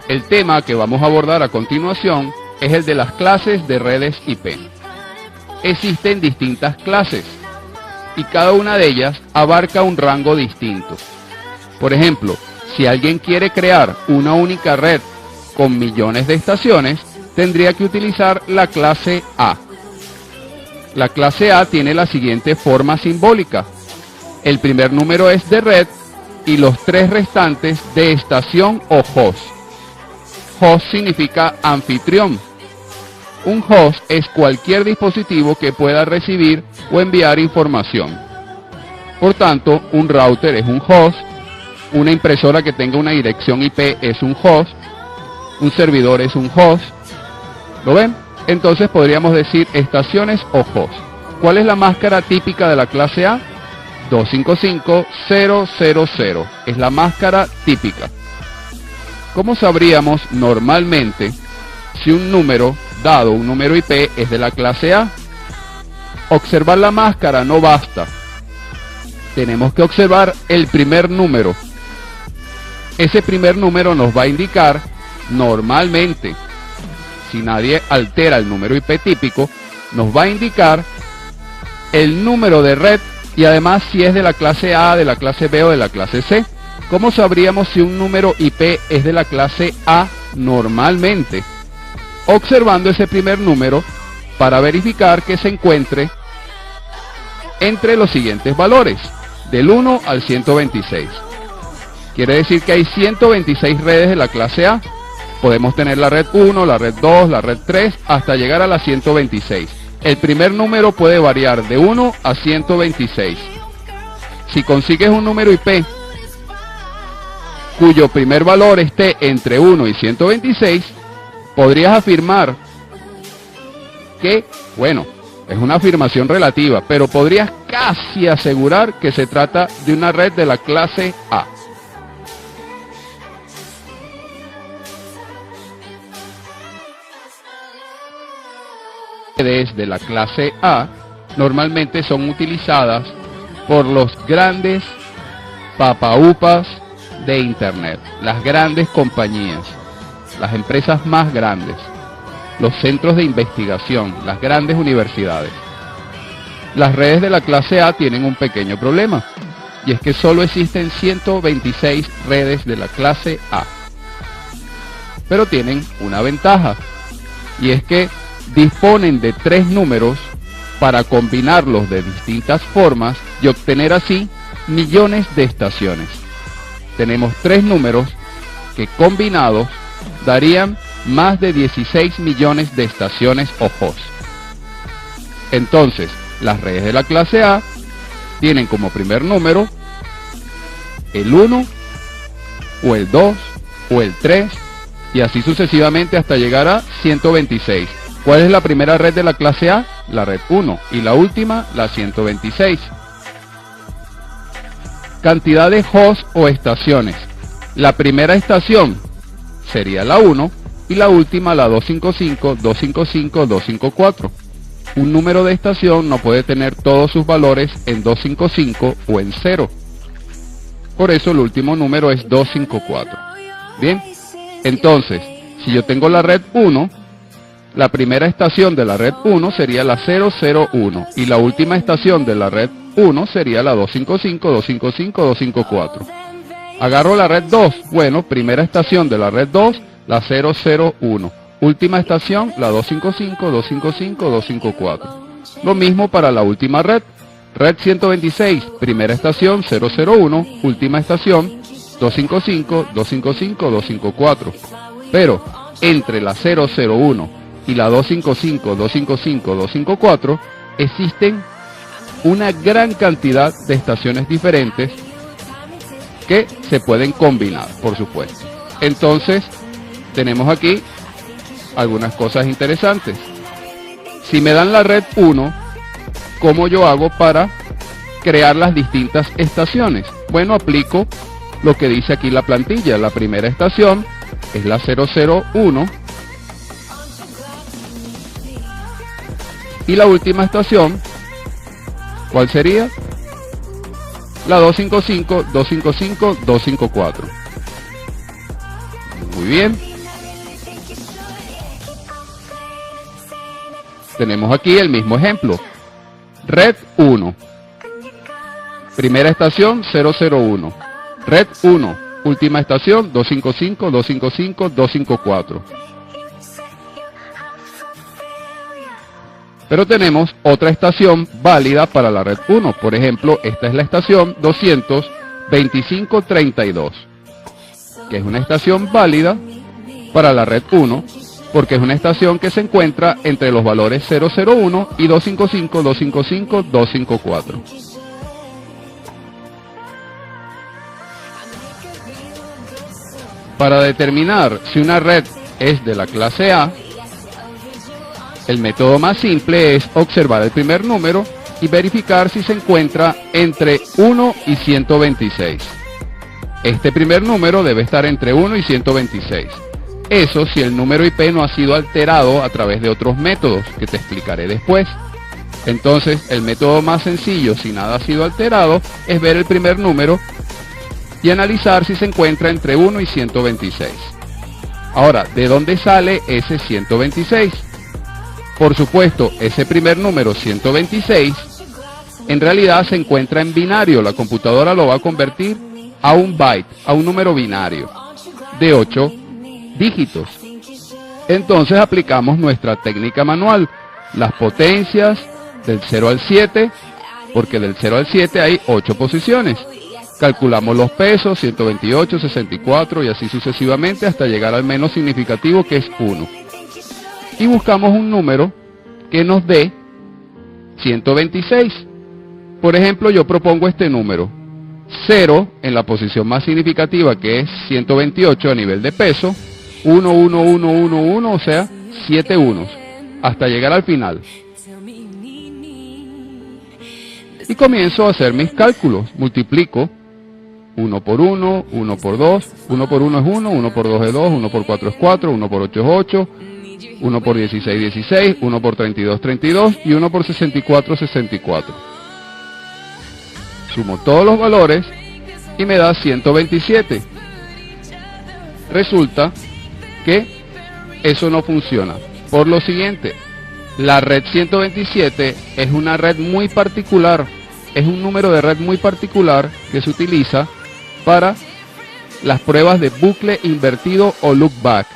El tema que vamos a abordar a continuación es el de las clases de redes IP. Existen distintas clases y cada una de ellas abarca un rango distinto. Por ejemplo, si alguien quiere crear una única red con millones de estaciones, tendría que utilizar la clase A. La clase A tiene la siguiente forma simbólica. El primer número es de red y los tres restantes de estación o host. Host significa anfitrión. Un host es cualquier dispositivo que pueda recibir o enviar información. Por tanto, un router es un host, una impresora que tenga una dirección IP es un host, un servidor es un host. ¿Lo ven? Entonces podríamos decir estaciones o host. ¿Cuál es la máscara típica de la clase A? 255.0.0.0 es la máscara típica. ¿Cómo sabríamos normalmente si un número dado, un número IP, es de la clase A? Observar la máscara no basta. Tenemos que observar el primer número. Ese primer número nos va a indicar normalmente, si nadie altera el número IP típico, nos va a indicar el número de red y además si es de la clase A, de la clase B o de la clase C. ¿Cómo sabríamos si un número IP es de la clase A normalmente? Observando ese primer número para verificar que se encuentre entre los siguientes valores, del 1 al 126. Quiere decir que hay 126 redes de la clase A. Podemos tener la red 1, la red 2, la red 3, hasta llegar a la 126. El primer número puede variar de 1 a 126. Si consigues un número IP cuyo primer valor esté entre 1 y 126, podrías afirmar que, bueno, es una afirmación relativa, pero podrías casi asegurar que se trata de una red de la clase A. Redes de la clase A normalmente son utilizadas por los grandes papaupas de Internet, las grandes compañías, las empresas más grandes, los centros de investigación, las grandes universidades. Las redes de la clase A tienen un pequeño problema, y es que solo existen 126 redes de la clase A. Pero tienen una ventaja, y es que disponen de 3 números para combinarlos de distintas formas y obtener así millones de estaciones. Tenemos 3 números que combinados darían más de 16 millones de estaciones o hosts. Entonces, las redes de la clase A tienen como primer número el 1 o el 2 o el 3 y así sucesivamente hasta llegar a 126. ¿Cuál es la primera red de la clase A? La red 1 y la última, la 126. Cantidad de hosts o estaciones. La primera estación sería la 1 y la última la 255, 255, 254. Un número de estación no puede tener todos sus valores en 255 o en 0. Por eso el último número es 254. Bien, entonces, si yo tengo la red 1, la primera estación de la red 1 sería la 001 y la última estación de la red 1 sería la 255, 255, 254. Agarro la red 2, bueno, primera estación de la red 2, la 001. Última estación, la 255, 255, 254. Lo mismo para la última red. Red 126, primera estación 001, última estación 255, 255, 254. Pero entre la 001 y la 255, 255, 254 existen una gran cantidad de estaciones diferentes que se pueden combinar, por supuesto. Entonces, tenemos aquí algunas cosas interesantes. Si me dan la red 1, ¿cómo yo hago para crear las distintas estaciones? Bueno, aplico lo que dice aquí la plantilla. La primera estación es la 001 y la última estación, ¿cuál sería? La 255, 255, 254. Muy bien. tenemos aquí el mismo ejemplo. Red 1. Primera estación 001. Red 1. Última estación 255, 255, 254. Pero tenemos otra estación válida para la red 1. Por ejemplo, esta es la estación 22532, que es una estación válida para la red 1, porque es una estación que se encuentra entre los valores 001 y 255, 255, 254. Para determinar si una red es de la clase A, el método más simple es observar el primer número y verificar si se encuentra entre 1 y 126. Este primer número debe estar entre 1 y 126. Eso si el número IP no ha sido alterado a través de otros métodos, que te explicaré después. Entonces, el método más sencillo, si nada ha sido alterado, es ver el primer número y analizar si se encuentra entre 1 y 126. Ahora, ¿de dónde sale ese 126? Por supuesto, ese primer número 126 en realidad se encuentra en binario. La computadora lo va a convertir a un byte, a un número binario de 8 dígitos. Entonces aplicamos nuestra técnica manual, las potencias del 0 al 7, porque del 0 al 7 hay 8 posiciones. Calculamos los pesos, 128, 64 y así sucesivamente hasta llegar al menos significativo, que es 1. Y buscamos un número que nos dé 126. Por ejemplo, yo propongo este número. 0 en la posición más significativa, que es 128 a nivel de peso. 1, 1, 1, 1, 1, o sea, 7 unos, hasta llegar al final. Y comienzo a hacer mis cálculos. Multiplico 1 por 1, 1 por 2, 1 por 1 es 1, 1 por 2 es 2, 1 por 4 es 4, 1 por 8 es 8, 1 por 16, 16, 1 por 32, 32 y 1 por 64, 64. Sumo todos los valores y me da 127. Resulta que eso no funciona. Por lo siguiente, la red 127 es una red muy particular, es un número de red muy particular que se utiliza para las pruebas de bucle invertido o loopback.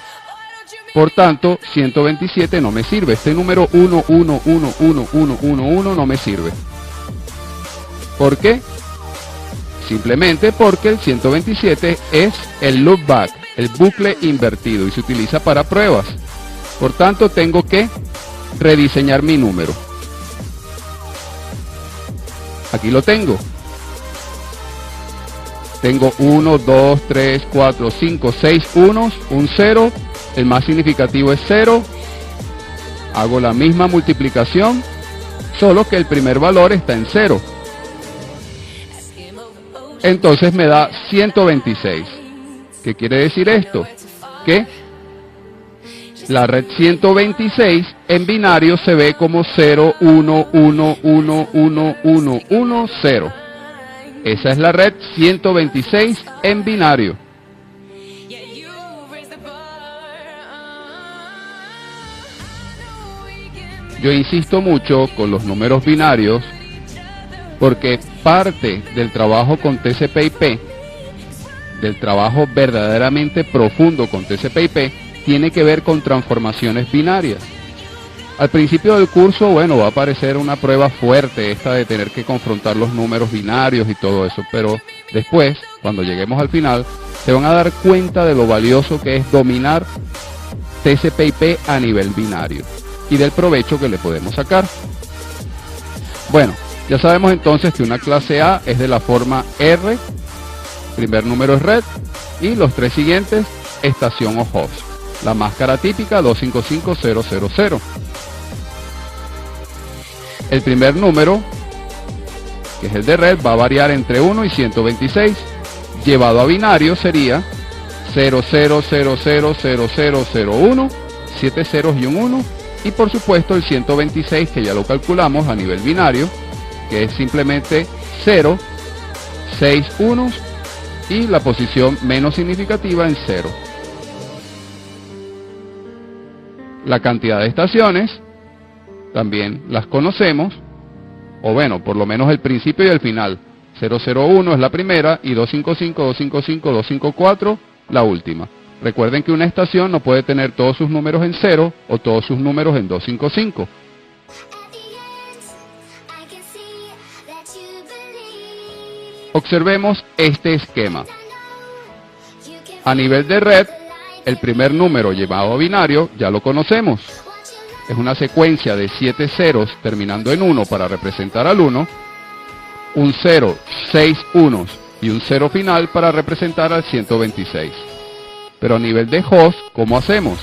Por tanto, 127 no me sirve. Este número 1, 1, 1, 1, 1, 1, 1 no me sirve. ¿Por qué? Simplemente porque el 127 es el loopback, el bucle invertido, y se utiliza para pruebas. Por tanto, tengo que rediseñar mi número. Aquí lo tengo. Tengo 1, 2, 3, 4, 5, 6 unos, un 0. El más significativo es 0. Hago la misma multiplicación, solo que el primer valor está en 0. Entonces me da 126. ¿Qué quiere decir esto? Que la red 126 en binario se ve como 0, 1, 1, 1, 1, 1, 1, 0. Esa es la red 126 en binario. Yo insisto mucho con los números binarios porque parte del trabajo con TCP/IP, del trabajo verdaderamente profundo con TCP/IP, tiene que ver con transformaciones binarias. Al principio del curso, bueno, va a parecer una prueba fuerte esta de tener que confrontar los números binarios y todo eso, pero después, cuando lleguemos al final, se van a dar cuenta de lo valioso que es dominar TCP/IP a nivel binario y del provecho que le podemos sacar. Bueno, ya sabemos entonces que una clase A es de la forma R, primer número es red, y los tres siguientes, estación o host. La máscara típica 255000. El primer número, que es el de red, va a variar entre 1 y 126. Llevado a binario sería 00000001, 7 ceros y un 1. Y por supuesto el 126, que ya lo calculamos a nivel binario, que es simplemente 0, 6 unos y la posición menos significativa en 0. La cantidad de estaciones también las conocemos, o bueno, por lo menos el principio y el final. 001 es la primera y 255, 255, 254 la última. Recuerden que una estación no puede tener todos sus números en 0 o todos sus números en 255. Observemos este esquema. A nivel de red, el primer número llevado a binario ya lo conocemos. Es una secuencia de 7 ceros terminando en 1 para representar al 1, un 0, 6 unos y un 0 final para representar al 126. Pero a nivel de host, ¿cómo hacemos?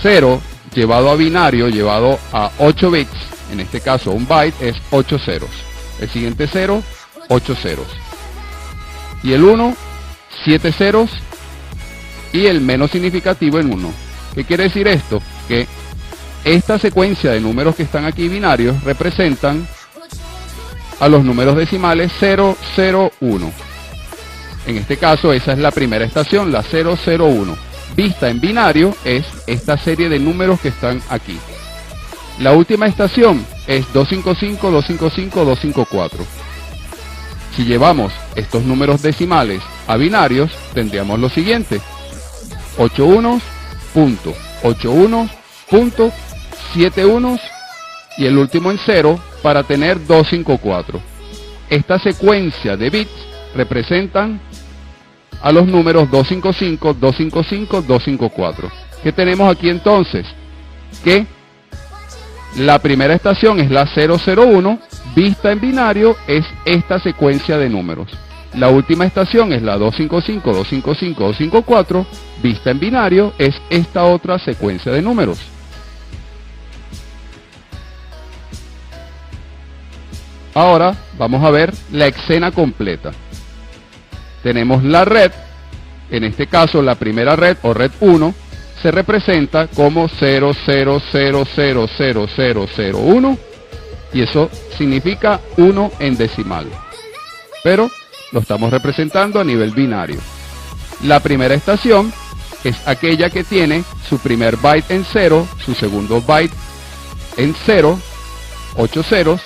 0 llevado a binario, llevado a 8 bits, en este caso un byte es 8 ceros. El siguiente 0, 8 ceros. Y el 1, 7 ceros y el menos significativo en 1. ¿Qué quiere decir esto? Que esta secuencia de números que están aquí binarios representan a los números decimales 0, 0, 1. En este caso esa es la primera estación, la 001. Vista en binario es esta serie de números que están aquí. La última estación es 255, 255, 254. Si llevamos estos números decimales a binarios, tendríamos lo siguiente: 8 unos, punto, 8 unos, punto, 7 unos y el último en 0 para tener 254. Esta secuencia de bits representan a los números 255, 255, 254. ¿Qué tenemos aquí entonces? Que la primera estación es la 001, vista en binario es esta secuencia de números. La última estación es la 255, 255, 254, vista en binario es esta otra secuencia de números. Ahora vamos a ver la escena completa. Tenemos la red, en este caso la primera red o red 1, se representa como 00000001 y eso significa 1 en decimal. Pero lo estamos representando a nivel binario. La primera estación es aquella que tiene su primer byte en 0, su segundo byte en 0, 8 ceros,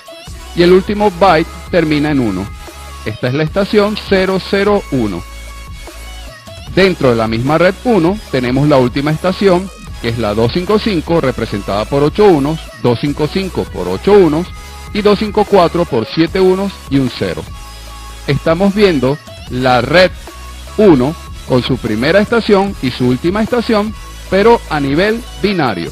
y el último byte termina en 1. Esta es la estación 001. Dentro de la misma red 1 tenemos la última estación, que es la 255, representada por 8 unos, 255 por 8 unos y 254 por 7 unos y un 0. Estamos viendo la red 1 con su primera estación y su última estación, pero a nivel binario.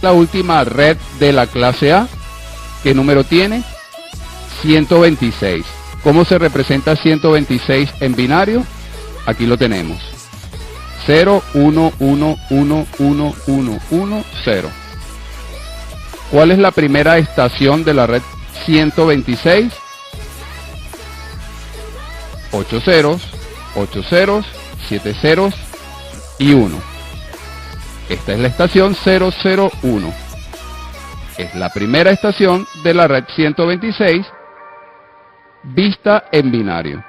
La última red de la clase A, ¿qué número tiene? 126. ¿Cómo se representa 126 en binario? Aquí lo tenemos. 0, 1, 1, 1, 1, 1, 1, 0. ¿Cuál es la primera estación de la red 126? 8 ceros, 8 ceros, 7 ceros y 1. Esta es la estación 001. Es la primera estación de la red 126 vista en binario.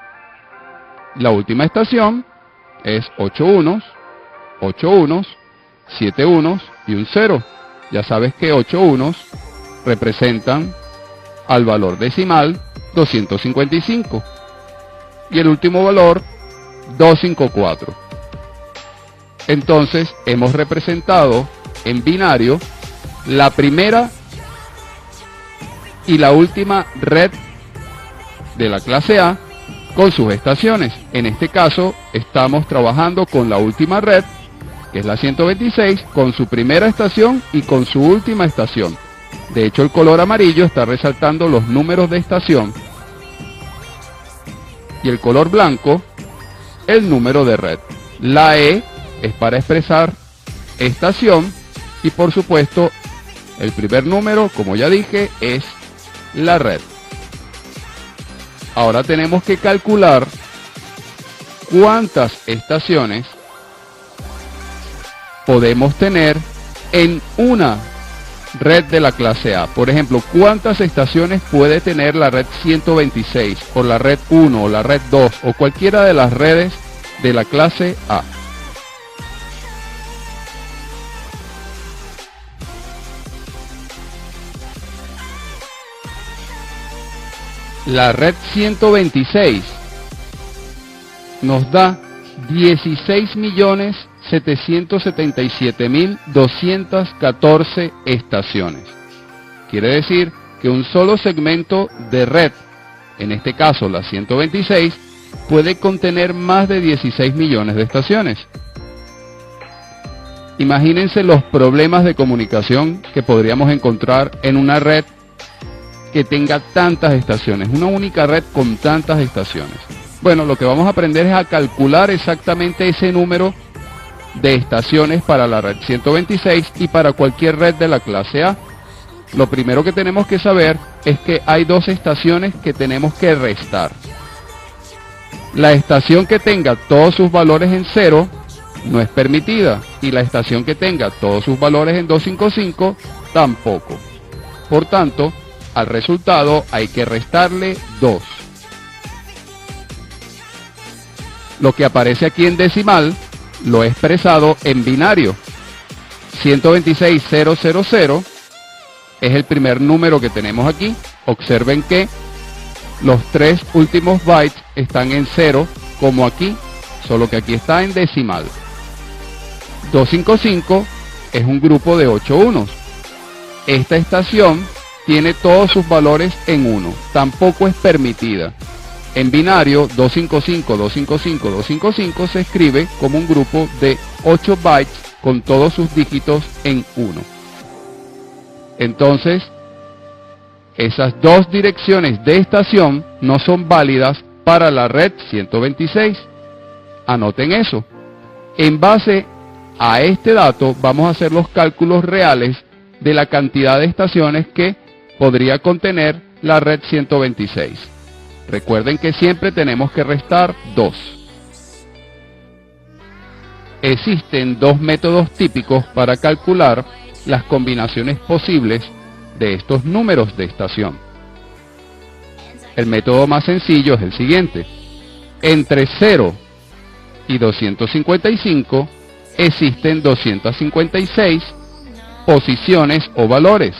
La última estación es 8 unos, 7 unos y un 0. Ya sabes que 8 unos representan al valor decimal 255 y el último valor 254. Entonces hemos representado en binario la primera y la última red de la clase A con sus estaciones. En este caso estamos trabajando con la última red, que es la 126, con su primera estación y con su última estación. De hecho, el color amarillo está resaltando los números de estación y el color blanco el número de red. La E es para expresar estación y por supuesto el primer número, como ya dije, es la red. Ahora tenemos que calcular cuántas estaciones podemos tener en una red de la clase A. Por ejemplo, ¿cuántas estaciones puede tener la red 126 o la red 1 o la red 2 o cualquiera de las redes de la clase A? La red 126 nos da 16.777.214 estaciones. Quiere decir que un solo segmento de red, en este caso la 126, puede contener más de 16 millones de estaciones. Imagínense los problemas de comunicación que podríamos encontrar en una red que tenga tantas estaciones, una única red con tantas estaciones. Bueno, lo que vamos a aprender es a calcular exactamente ese número de estaciones para la red 126 y para cualquier red de la clase A. Lo primero que tenemos que saber es que hay dos estaciones que tenemos que restar. La estación que tenga todos sus valores en 0 no es permitida, y la estación que tenga todos sus valores en 255 tampoco. Por tanto, al resultado hay que restarle 2. Lo que aparece aquí en decimal lo he expresado en binario. 126.000 es el primer número que tenemos aquí. Observen que los 3 últimos bytes están en 0, como aquí, solo que aquí está en decimal. 255 es un grupo de 8 unos. Esta estación tiene todos sus valores en 1, tampoco es permitida. En binario, 255, 255, 255 se escribe como un grupo de 8 bytes con todos sus dígitos en 1. Entonces, esas dos direcciones de estación no son válidas para la red 126. Anoten eso. En base a este dato, vamos a hacer los cálculos reales de la cantidad de estaciones que podría contener la red 126. Recuerden que siempre tenemos que restar 2. Existen dos métodos típicos para calcular las combinaciones posibles de estos números de estación. El método más sencillo es el siguiente. Entre 0 y 255 existen 256 posiciones o valores.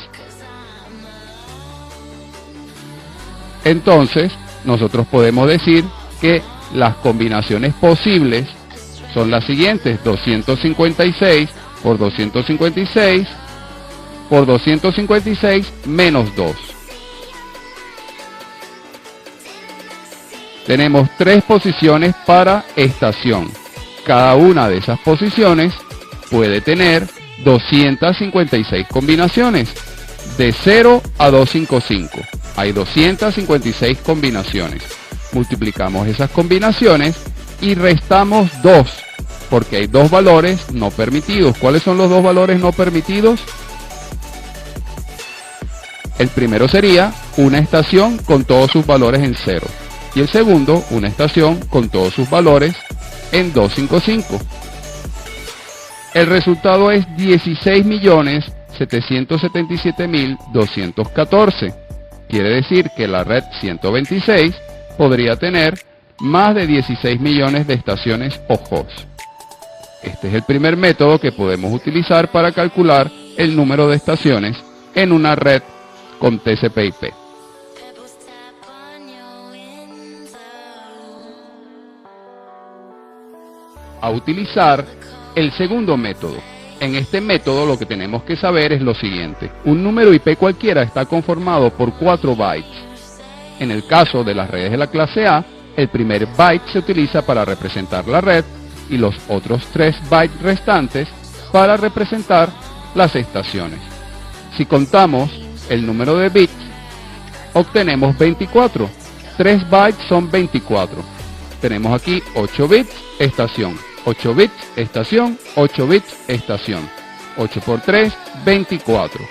Entonces, nosotros podemos decir que las combinaciones posibles son las siguientes: 256 por 256 por 256 menos 2. Tenemos 3 posiciones para estación. Cada una de esas posiciones puede tener 256 combinaciones. De 0 a 255 hay 256 combinaciones. Multiplicamos esas combinaciones y restamos 2, porque hay 2 valores no permitidos. ¿Cuáles son los 2 valores no permitidos? El primero sería una estación con todos sus valores en 0. Y el segundo, una estación con todos sus valores en 255. El resultado es 16.777.214. Quiere decir que la red 126 podría tener más de 16 millones de estaciones o hosts. Este es el primer método que podemos utilizar para calcular el número de estaciones en una red con TCP/IP. A utilizar el segundo método. En este método lo que tenemos que saber es lo siguiente. Un número IP cualquiera está conformado por 4 bytes. En el caso de las redes de la clase A, el primer byte se utiliza para representar la red y los otros 3 bytes restantes para representar las estaciones. Si contamos el número de bits, obtenemos 24. 3 bytes son 24. Tenemos aquí 8 bits, estación. 8 bits, estación, 8 bits, estación. 8 por 3, 24.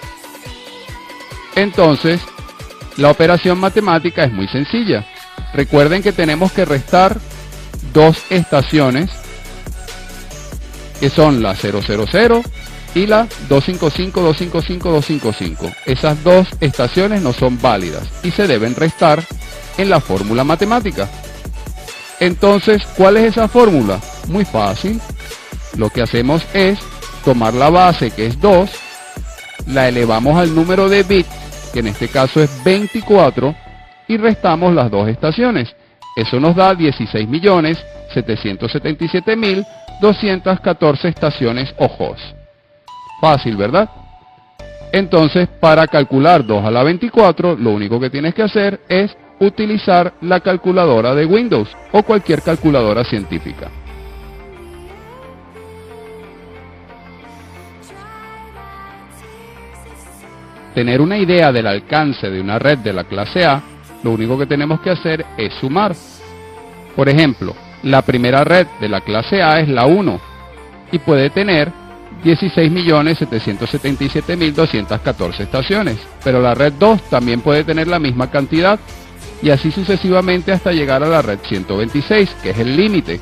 Entonces, la operación matemática es muy sencilla. Recuerden que tenemos que restar 2 estaciones, que son la 000 y la 255, 255, 255. Esas dos estaciones no son válidas y se deben restar en la fórmula matemática. Entonces, ¿cuál es esa fórmula? Muy fácil. Lo que hacemos es tomar la base, que es 2, la elevamos al número de bits, que en este caso es 24, y restamos las dos estaciones. Eso nos da 16.777.214 estaciones o hosts. Fácil, ¿verdad? Entonces, para calcular 2 a la 24, lo único que tienes que hacer es utilizar la calculadora de Windows o cualquier calculadora científica. Tener una idea del alcance de una red de la clase A, lo único que tenemos que hacer es sumar. Por ejemplo, la primera red de la clase A es la 1 y puede tener 16.777.214 estaciones, pero la red 2 también puede tener la misma cantidad y así sucesivamente hasta llegar a la red 126, que es el límite.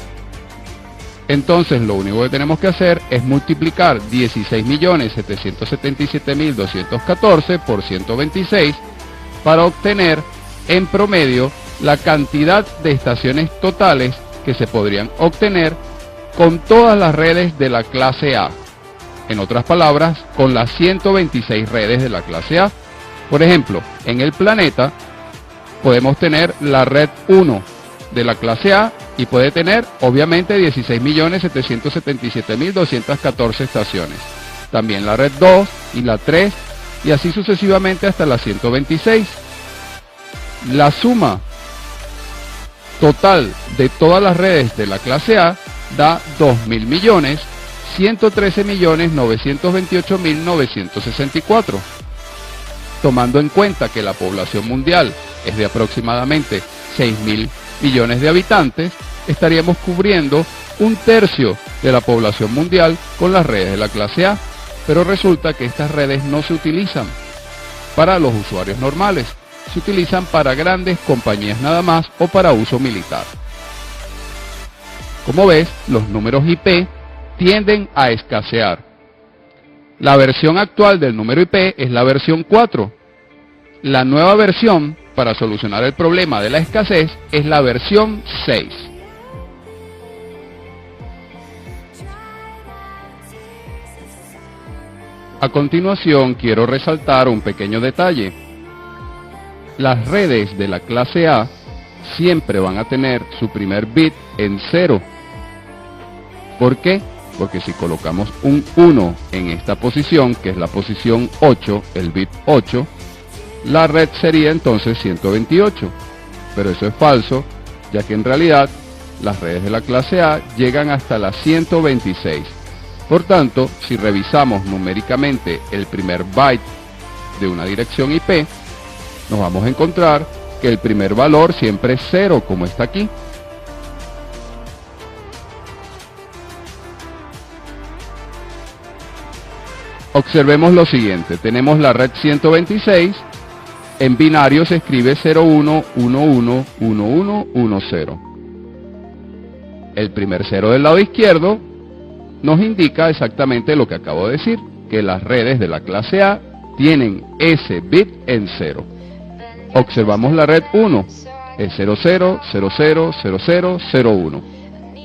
Entonces lo único que tenemos que hacer es multiplicar 16.777.214 por 126 para obtener en promedio la cantidad de estaciones totales que se podrían obtener con todas las redes de la clase A. En otras palabras, con las 126 redes de la clase A. Por ejemplo, en el planeta podemos tener la red 1 de la clase A y puede tener obviamente 16.777.214 estaciones. También la red 2 y la 3 y así sucesivamente hasta la 126. La suma total de todas las redes de la clase A da 2.113.928.964. Tomando en cuenta que la población mundial es de aproximadamente 6.000 millones de habitantes, estaríamos cubriendo un tercio de la población mundial con las redes de la clase A, pero resulta que estas redes no se utilizan para los usuarios normales, se utilizan para grandes compañías nada más o para uso militar. Como ves, los números IP tienden a escasear. La versión actual del número IP es la versión 4. La nueva versión para solucionar el problema de la escasez es la versión 6. A continuación quiero resaltar un pequeño detalle. Las redes de la clase A siempre van a tener su primer bit en 0. ¿Por qué? Porque si colocamos un 1 en esta posición, que es la posición 8, el bit 8, la red sería entonces 128. Pero eso es falso, ya que en realidad las redes de la clase A llegan hasta la 126. Por tanto, si revisamos numéricamente el primer byte de una dirección IP, nos vamos a encontrar que el primer valor siempre es 0, como está aquí. Observemos lo siguiente, tenemos la red 126, en binario se escribe 01111110. El primer 0 del lado izquierdo nos indica exactamente lo que acabo de decir, que las redes de la clase A tienen ese bit en 0. Observamos la red 1, es 00000001.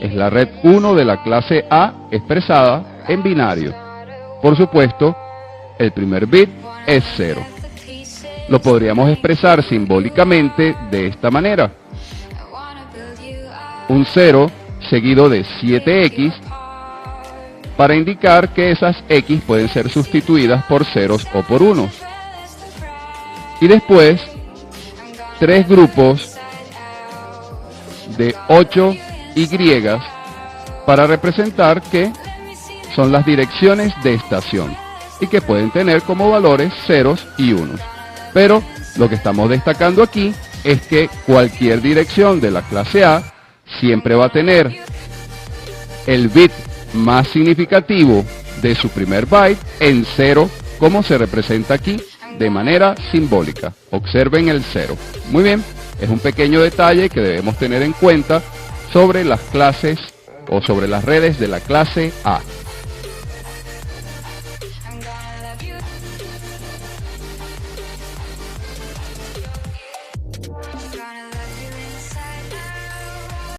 Es la red 1 de la clase A expresada en binario. Por supuesto, el primer bit es 0. Lo podríamos expresar simbólicamente de esta manera. Un 0 seguido de 7x para indicar que esas x pueden ser sustituidas por ceros o por unos. Y después, 3 grupos de 8 y para representar que son las direcciones de estación y que pueden tener como valores ceros y unos. Pero lo que estamos destacando aquí es que cualquier dirección de la clase A siempre va a tener el bit más significativo de su primer byte en 0, como se representa aquí de manera simbólica. Observen el 0. Muy bien, es un pequeño detalle que debemos tener en cuenta sobre las clases o sobre las redes de la clase A.